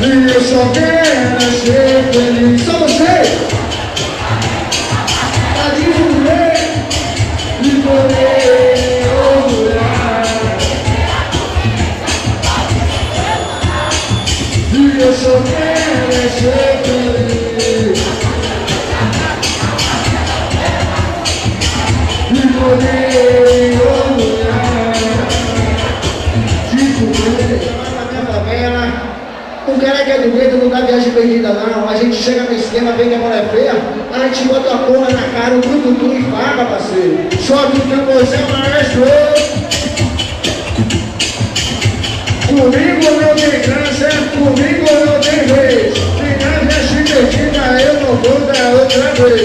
E eu só quero ser feliz. Só você. Tá de viver e poder orgulhar. E eu só quero ser feliz e poder orgulhar. Tipo, na minha favela. O cara que é do gueto não dá viagem perdida não. A gente chega no esquema, vê que a bola é feia, a gente bota a porra na cara, o tudo e paga, parceiro. Sobe o tamborzão, maestro. Comigo não tem graça, comigo não tem vez. Vingança é divertida, eu não vou dar outra vez.